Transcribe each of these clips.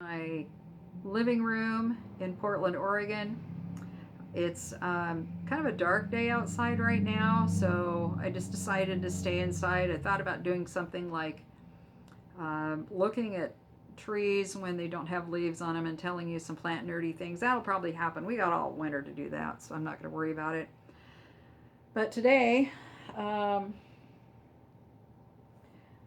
My living room in Portland, Oregon. It's kind of a dark day outside right now, so I just decided to stay inside. I thought about doing something like looking at trees when they don't have leaves on them and telling you some plant nerdy things. That'll probably happen. We got all winter to do that, so I'm not going to worry about it. But today, um,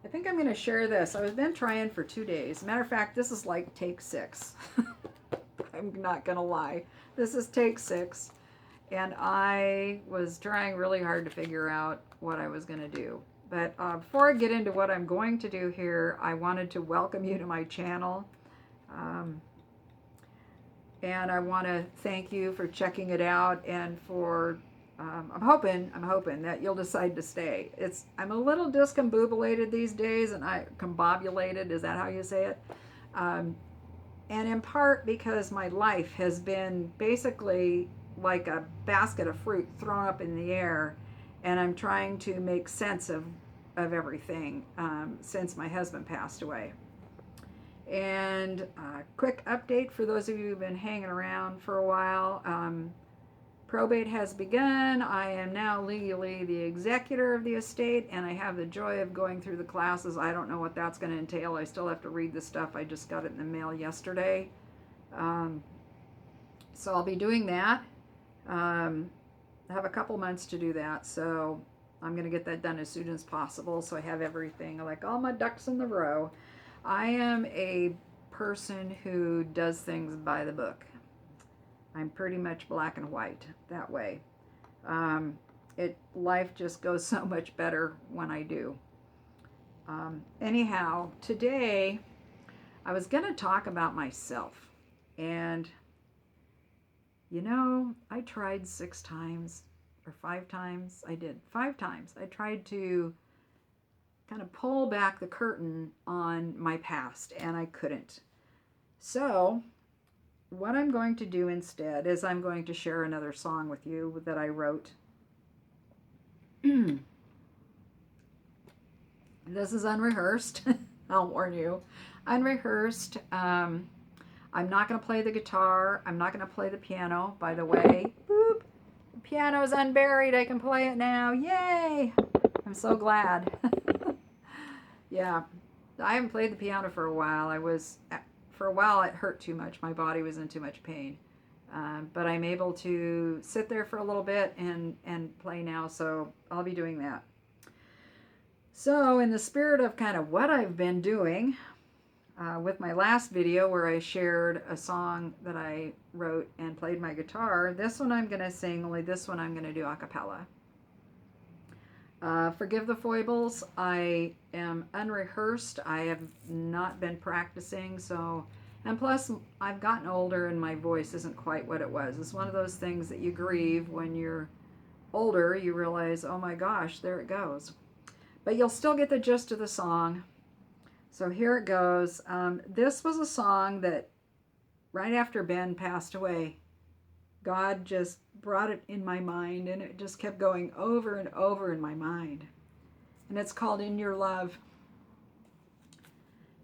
I think I'm going to share this. I've been trying for 2 days. Matter of fact, this is like take 6. I'm not going to lie. This is take 6. And I was trying really hard to figure out what I was going to do. But before I get into what I'm going to do here, I wanted to welcome you to my channel. Um, and I want to thank you for checking it out and for I'm hoping that you'll decide to stay. I'm a little discombobulated these days, and I combobulated. Is that how you say it? Um, and in part because my life has been basically like a basket of fruit thrown up in the air, and I'm trying to make sense of everything since my husband passed away. And quick update for those of you who've been hanging around for a while. Probate has begun. I am now legally the executor of the estate, and I have the joy of going through the classes. I don't know what that's going to entail. I still have to read the stuff. I just got it in the mail yesterday. Um, so I'll be doing that. I have a couple months to do that, so I'm going to get that done as soon as possible so I have everything, like all my ducks in the row. I am a person who does things by the book. I'm pretty much black and white that way. Life just goes so much better when I do. Anyhow, today I was going to talk about myself. And, I tried 6 times or 5 times. I did 5 times. I tried to kind of pull back the curtain on my past, and I couldn't. So, what I'm going to do instead is I'm going to share another song with you that I wrote. This is unrehearsed. I'll warn you. Unrehearsed. I'm not going to play the guitar. I'm not going to play the piano, by the way. Boop. The piano's unburied. I can play it now. Yay! I'm so glad. Yeah. I haven't played the piano for a while. For a while, it hurt too much. My body was in too much pain. But I'm able to sit there for a little bit and play now, so I'll be doing that. So, in the spirit of kind of what I've been doing, with my last video where I shared a song that I wrote and played my guitar, this one I'm going to sing, only this one I'm going to do a cappella. Forgive the foibles. I am unrehearsed. I have not been practicing, and plus I've gotten older and my voice isn't quite what it was. It's one of those things that you grieve when you're older. You realize, oh my gosh, there it goes. But you'll still get the gist of the song. So here it goes. This was a song that right after Ben passed away, God just brought it in my mind, and it just kept going over and over in my mind. And it's called In Your Love.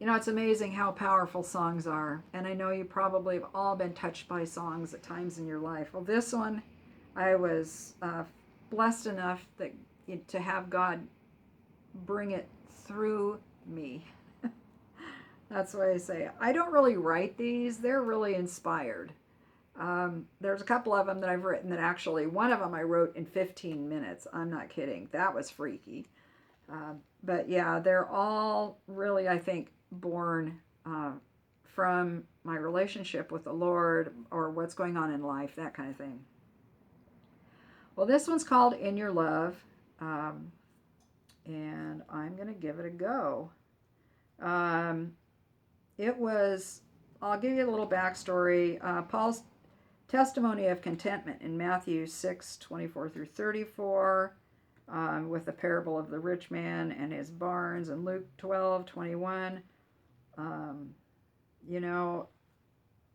It's amazing how powerful songs are. And I know you probably have all been touched by songs at times in your life. Well, this one, I was blessed enough to have God bring it through me. That's why I say I don't really write these. They're really inspired. There's a couple of them that I've written that actually, one of them I wrote in 15 minutes. I'm not kidding. That was freaky. But yeah, they're all really, I think, born from my relationship with the Lord or what's going on in life, that kind of thing. Well, this one's called In Your Love, and I'm going to give it a go. I'll give you a little backstory. Paul's testimony of contentment in Matthew 6:24 through 34, with the parable of the rich man and his barns, and Luke 12:21.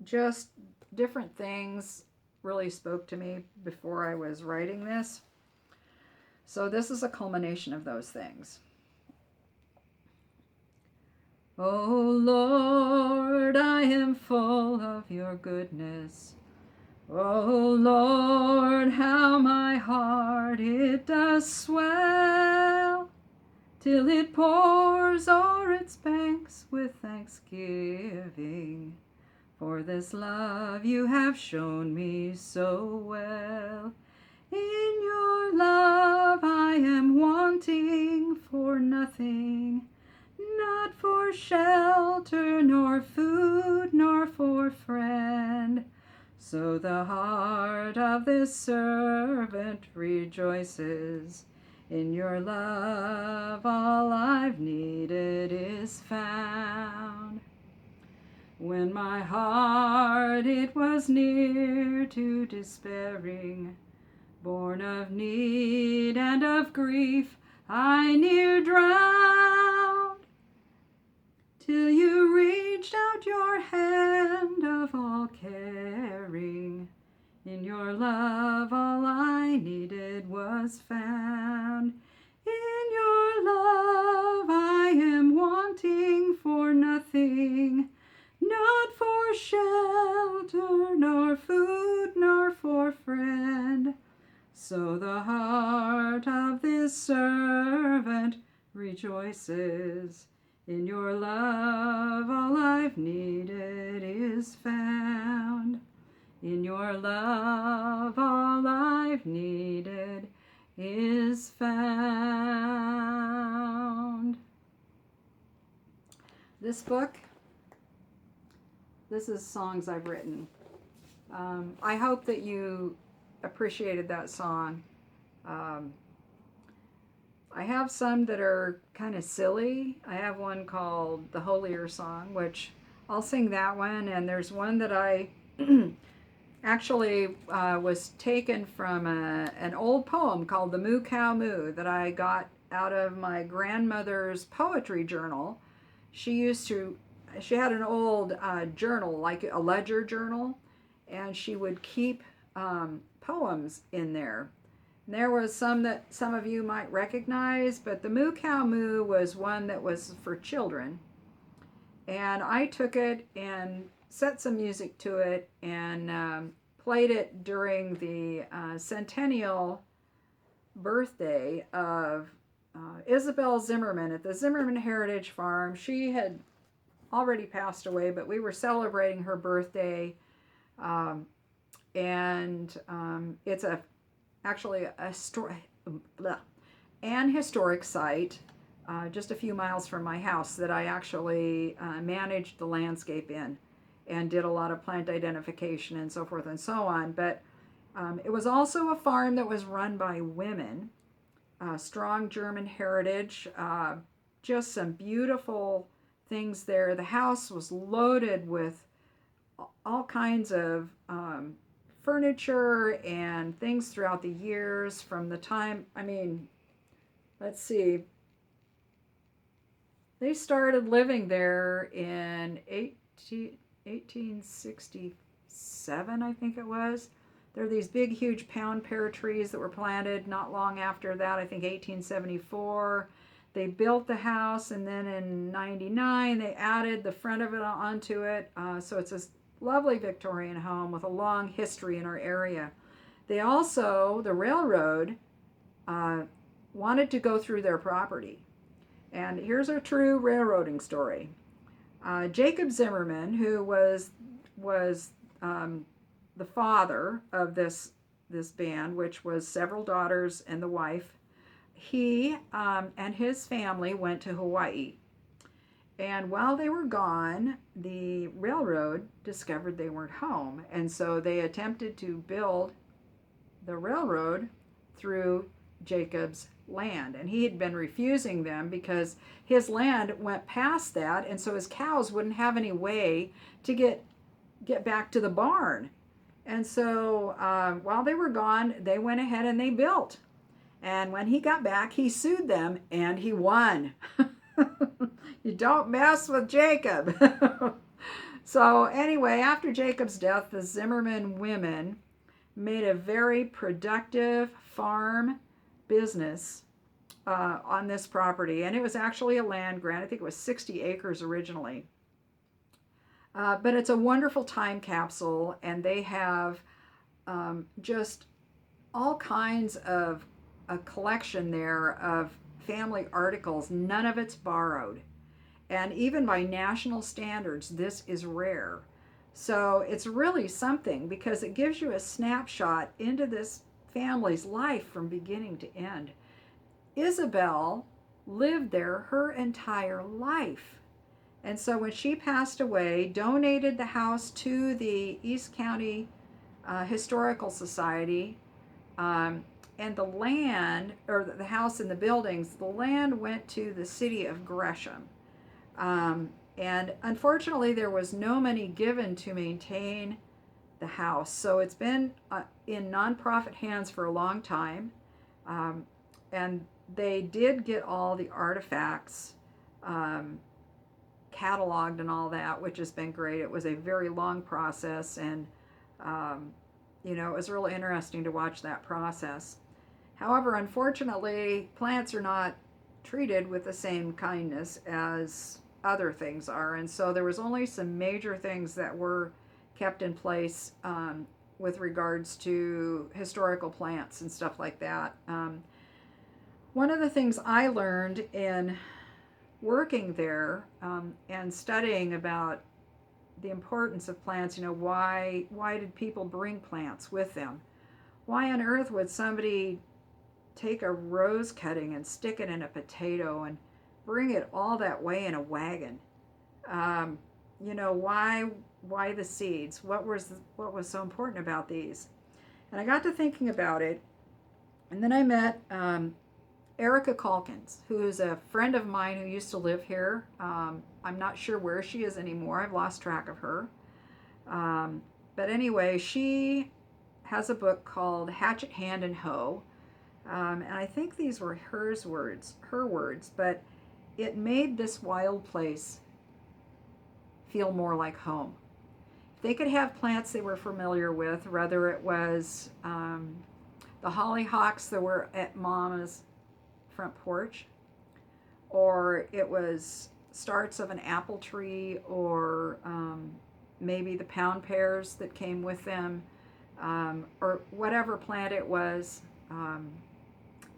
Just different things really spoke to me before I was writing this. So this is a culmination of those things. O Lord, I am full of your goodness. O Lord, how my heart it does swell, till it pours o'er its banks with thanksgiving, for this love you have shown me so well. In your love I am wanting for nothing, not for shelter, nor food, nor for friend. So the heart of this servant rejoices. In your love all I've needed is found. When my heart it was near to despairing, born of need and of grief, I near drowned, till you reached out your hand of all caring. In your love all I needed was found. In your love I am wanting for nothing, not for shelter, nor food, nor for friend. So the heart of this servant rejoices. In your love all I've needed is found. In your love all I've needed is found. This book, this is songs I've written. I hope that you appreciated that song. I have some that are kind of silly. I have one called The Holier Song, which I'll sing that one. And there's one that I actually was taken from an old poem called The Moo Cow Moo that I got out of my grandmother's poetry journal. She had an old journal, like a ledger journal, and she would keep poems in there. And there was some that some of you might recognize, but the Moo Cow Moo was one that was for children. And I took it and set some music to it and played it during the centennial birthday of Isabel Zimmerman at the Zimmerman Heritage Farm. She had already passed away, but we were celebrating her birthday. It's actually a historic site just a few miles from my house that I actually managed the landscape in and did a lot of plant identification and so forth and so on. But it was also a farm that was run by women, strong German heritage, just some beautiful things there. The house was loaded with all kinds of furniture and things throughout the years from the time, let's see, they started living there in 1867, I think it was. There are these big, huge pound pear trees that were planted not long after that, I think 1874. They built the house, and then in 99, they added the front of it onto it. So it's a lovely Victorian home with a long history in our area. They also, the railroad, wanted to go through their property. And here's a true railroading story. Jacob Zimmerman, who was the father of this band, which was several daughters and the wife, he and his family went to Hawaii. And while they were gone, the railroad discovered they weren't home. And so they attempted to build the railroad through Jacob's land. And he had been refusing them because his land went past that. And so his cows wouldn't have any way to get back to the barn. And so while they were gone, they went ahead and they built. And when he got back, he sued them and he won. You don't mess with Jacob. So anyway, after Jacob's death, the Zimmerman women made a very productive farm business on this property, and it was actually a land grant. I think it was 60 acres originally. But it's a wonderful time capsule, and they have just all kinds of a collection there of family articles. None of it's borrowed. And even by national standards, this is rare. So it's really something because it gives you a snapshot into this family's life from beginning to end. Isabel lived there her entire life. And so when she passed away, donated the house to the East County Historical Society, and the land, or the house and the buildings, the land went to the city of Gresham. And unfortunately, there was no money given to maintain the house. So it's been in nonprofit hands for a long time. And they did get all the artifacts cataloged and all that, which has been great. It was a very long process, and it was really interesting to watch that process. However, unfortunately, plants are not treated with the same kindness as other things are, and so there was only some major things that were kept in place with regards to historical plants and stuff like that. One of the things I learned in working there and studying about the importance of plants, why did people bring plants with them? Why on earth would somebody take a rose cutting and stick it in a potato and bring it all that way in a wagon? Why the seeds? What was so important about these? And I got to thinking about it, and then I met Erica Calkins, who is a friend of mine who used to live here. I'm not sure where she is anymore. I've lost track of her. But anyway, she has a book called Hatchet, Hand, and Hoe. And I think these were her words, but it made this wild place feel more like home. If they could have plants they were familiar with, whether it was the hollyhocks that were at Mama's front porch, or it was starts of an apple tree, or maybe the pound pears that came with them, or whatever plant it was,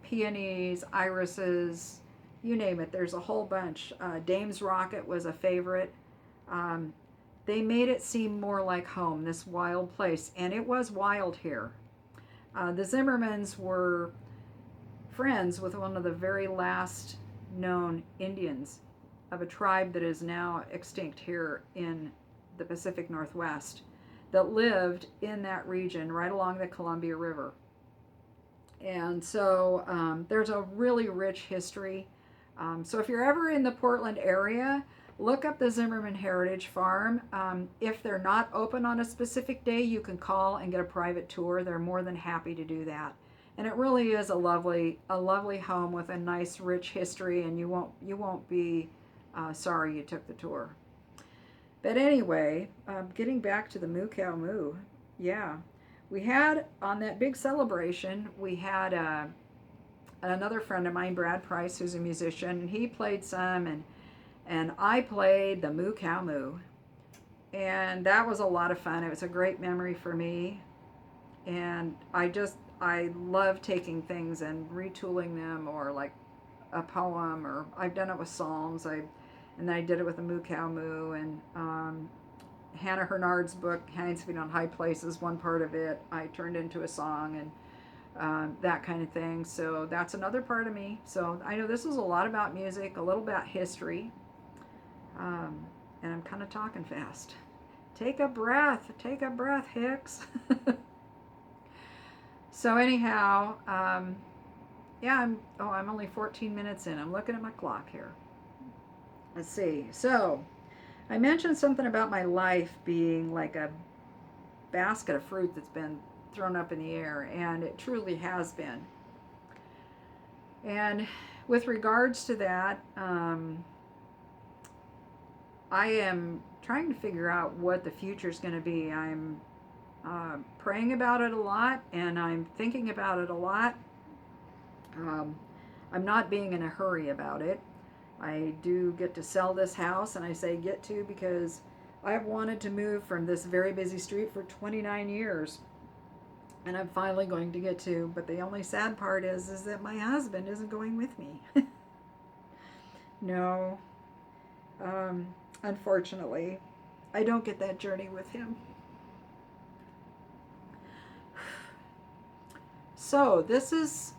peonies, irises, you name it. There's a whole bunch. Dame's Rocket was a favorite. They made it seem more like home, this wild place, and it was wild here. The Zimmermans were friends with one of the very last known Indians of a tribe that is now extinct here in the Pacific Northwest, that lived in that region right along the Columbia River. And so there's a really rich history. So if you're ever in the Portland area, look up the Zimmerman Heritage Farm. If they're not open on a specific day, you can call and get a private tour. They're more than happy to do that. And it really is a lovely home with a nice, rich history, and you won't be sorry you took the tour. But anyway, getting back to the Moo Cow Moo, yeah, we had on that big celebration, we had another friend of mine, Brad Price, who's a musician, and he played some, and I played the Moo Cow Moo, and that was a lot of fun. It was a great memory for me, and I love taking things and retooling them, or like a poem, or I've done it with Psalms. And then I did it with the Moo Cow Moo, and Hannah Hernard's book, Hanging Feet on High Places, one part of it I turned into a song, and that kind of thing. So that's another part of me. So I know this is a lot about music, a little about history, and I'm kind of talking fast. Take a breath, Hicks. So anyhow, yeah, I'm only 14 minutes in. I'm looking at my clock here. Let's see. So I mentioned something about my life being like a basket of fruit that's been thrown up in the air, and it truly has been. And with regards to that, I am trying to figure out what the future is going to be. I'm praying about it a lot, and I'm thinking about it a lot. I'm not being in a hurry about it. I do get to sell this house, and I say get to because I've wanted to move from this very busy street for 29 years. And I'm finally going to get to, but the only sad part is that my husband isn't going with me. No, unfortunately, I don't get that journey with him. So this is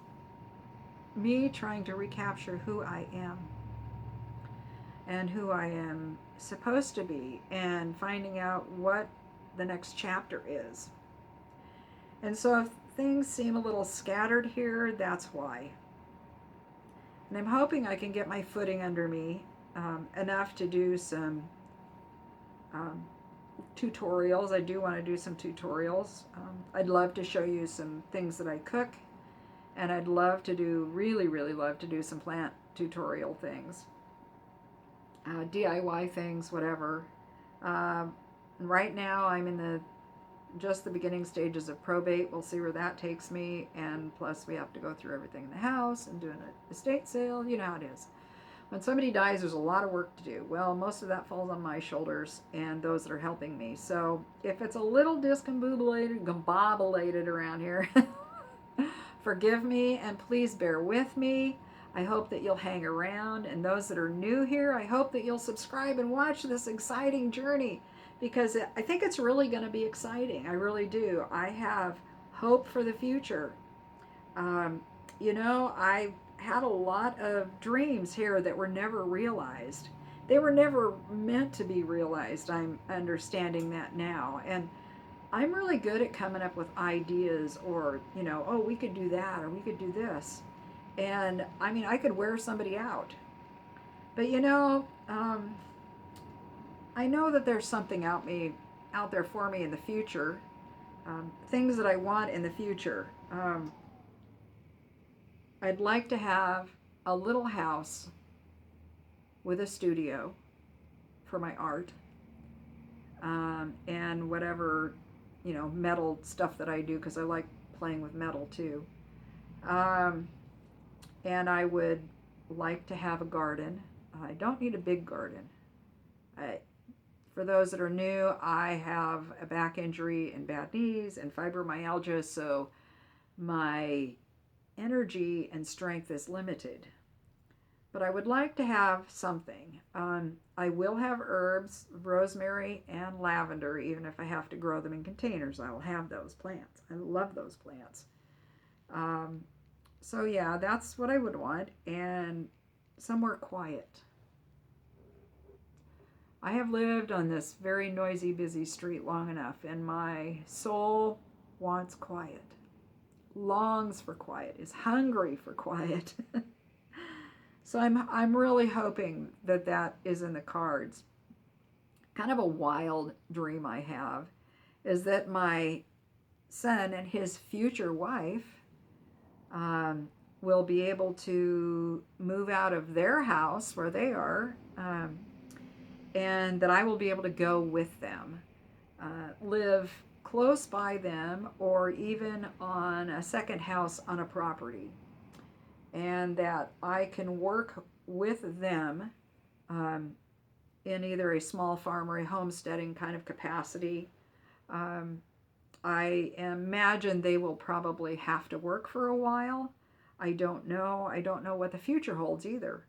me trying to recapture who I am and who I am supposed to be, and finding out what the next chapter is. And so if things seem a little scattered here, that's why. And I'm hoping I can get my footing under me enough to do some um, tutorials. I do want to do some tutorials. I'd love to show you some things that I cook, and I'd love to do, really, really love to do some plant tutorial things. DIY things, whatever. Right now I'm in just the beginning stages of probate. We'll see where that takes me, and plus we have to go through everything in the house and do an estate sale. You know how it is. When somebody dies, there's a lot of work to do. Well, most of that falls on my shoulders and those that are helping me. So if it's a little discombobulated around here, forgive me and please bear with me. I hope that you'll hang around, and those that are new here, I hope that you'll subscribe and watch this exciting journey, because I think it's really going to be exciting. I really do. I have hope for the future. I had a lot of dreams here that were never realized. They were never meant to be realized. I'm understanding that now. And I'm really good at coming up with ideas, or, oh, we could do that, or we could do this. And I mean, I could wear somebody out. But I know that there's something out there for me in the future. Things that I want in the future. I'd like to have a little house with a studio for my art, and whatever, metal stuff that I do, because I like playing with metal too. And I would like to have a garden. I don't need a big garden. For those that are new, I have a back injury and bad knees and fibromyalgia, so my energy and strength is limited. But I would like to have something. I will have herbs, rosemary and lavender, even if I have to grow them in containers. I will have those plants. I love those plants. So yeah, that's what I would want, and somewhere quiet. I have lived on this very noisy, busy street long enough, and my soul wants quiet, longs for quiet, is hungry for quiet. So I'm really hoping that is in the cards. Kind of a wild dream I have is that my son and his future wife will be able to move out of their house where they are, and that I will be able to go with them, live close by them, or even on a second house on a property, and that I can work with them in either a small farm or a homesteading kind of capacity. I imagine they will probably have to work for a while. I don't know. I don't know what the future holds either.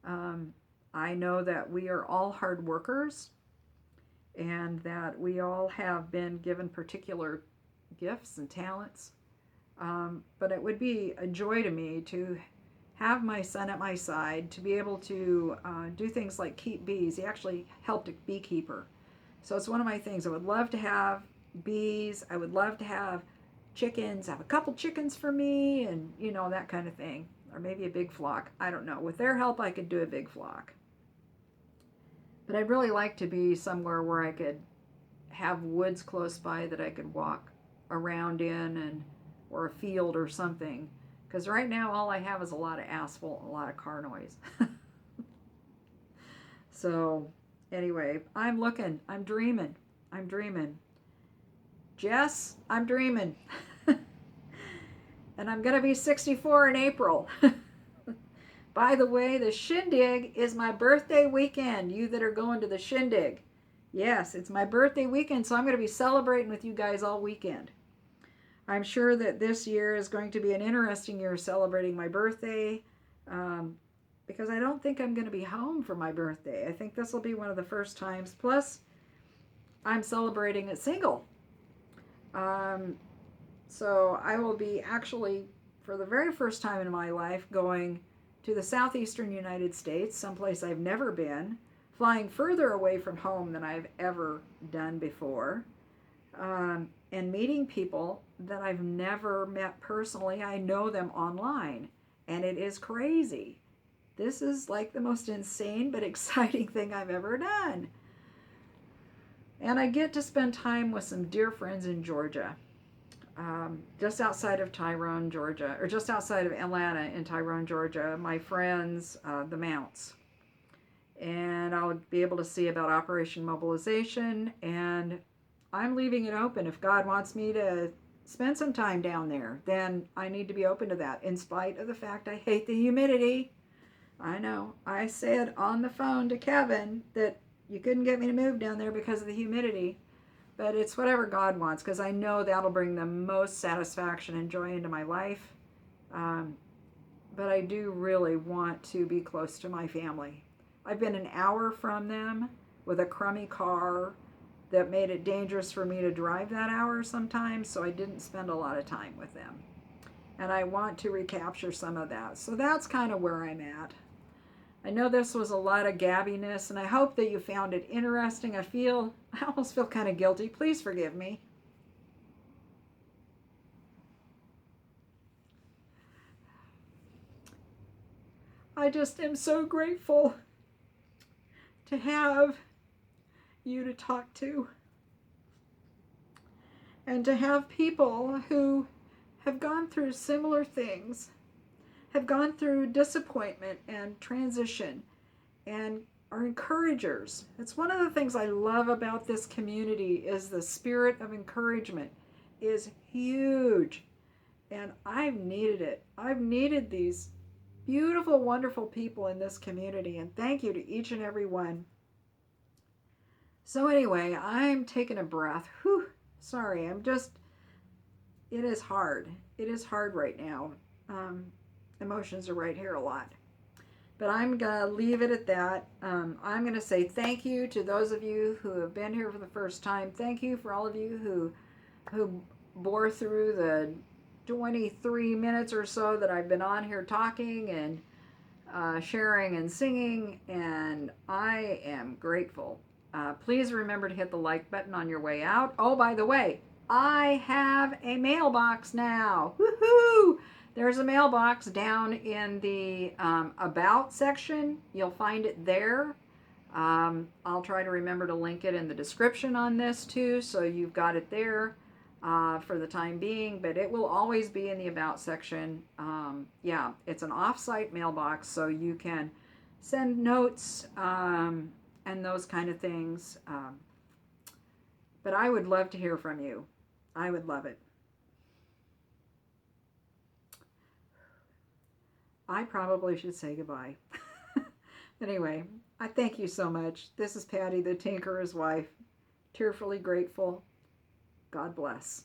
I know that we are all hard workers, and that we all have been given particular gifts and talents. But it would be a joy to me to have my son at my side, to be able to do things like keep bees. He actually helped a beekeeper. So it's one of my things. I would love to have bees. I would love to have chickens, have a couple chickens for me, and that kind of thing. Or maybe a big flock. I don't know. With their help, I could do a big flock. But I'd really like to be somewhere where I could have woods close by that I could walk around in, or a field or something. Because right now all I have is a lot of asphalt and a lot of car noise. So anyway, I'm looking. I'm dreaming. Jess, I'm dreaming. And I'm going to be 64 in April. By the way, the shindig is my birthday weekend. You that are going to the shindig. Yes, it's my birthday weekend, so I'm going to be celebrating with you guys all weekend. I'm sure that this year is going to be an interesting year celebrating my birthday because I don't think I'm going to be home for my birthday. I think this will be one of the first times. Plus, I'm celebrating it single. So I will be actually, for the very first time in my life, going to the southeastern United States, someplace I've never been, flying further away from home than I've ever done before, and meeting people that I've never met personally. I know them online, and it is crazy. This is like the most insane but exciting thing I've ever done. And I get to spend time with some dear friends in Georgia, just outside of Tyrone, Georgia, or just outside of Atlanta in Tyrone, Georgia, my friends, the Mounts. And I'll be able to see about Operation Mobilization, and I'm leaving it open. If God wants me to spend some time down there, then I need to be open to that, in spite of the fact I hate the humidity. I know. I said on the phone to Kevin that you couldn't get me to move down there because of the humidity, but it's whatever God wants, because I know that'll bring the most satisfaction and joy into my life. But I do really want to be close to my family. I've been an hour from them with a crummy car that made it dangerous for me to drive that hour sometimes, so I didn't spend a lot of time with them. And I want to recapture some of that. So that's kind of where I'm at. I know this was a lot of gabbiness, and I hope that you found it interesting. I almost feel kind of guilty. Please forgive me. I just am so grateful to have you to talk to, and to have people who have gone through similar things, have gone through disappointment and transition, and are encouragers. It's one of the things I love about this community is the spirit of encouragement is huge, and I've needed it. I've needed these beautiful, wonderful people in this community, and thank you to each and every one. So anyway, I'm taking a breath. Whew, sorry, it is hard. It is hard right now. Emotions are right here a lot. But I'm going to leave it at that. I'm going to say thank you to those of you who have been here for the first time. Thank you for all of you who bore through the 23 minutes or so that I've been on here talking and sharing and singing, and I am grateful. Please remember to hit the like button on your way out. Oh, by the way, I have a mailbox now. Woohoo! There's a mailbox down in the About section. You'll find it there. I'll try to remember to link it in the description on this too, so you've got it there for the time being, but it will always be in the About section. Yeah, it's an off-site mailbox, so you can send notes and those kind of things. But I would love to hear from you. I would love it. I probably should say goodbye. Anyway, I thank you so much. This is Patty, the Tinkerer's wife. Tearfully grateful. God bless.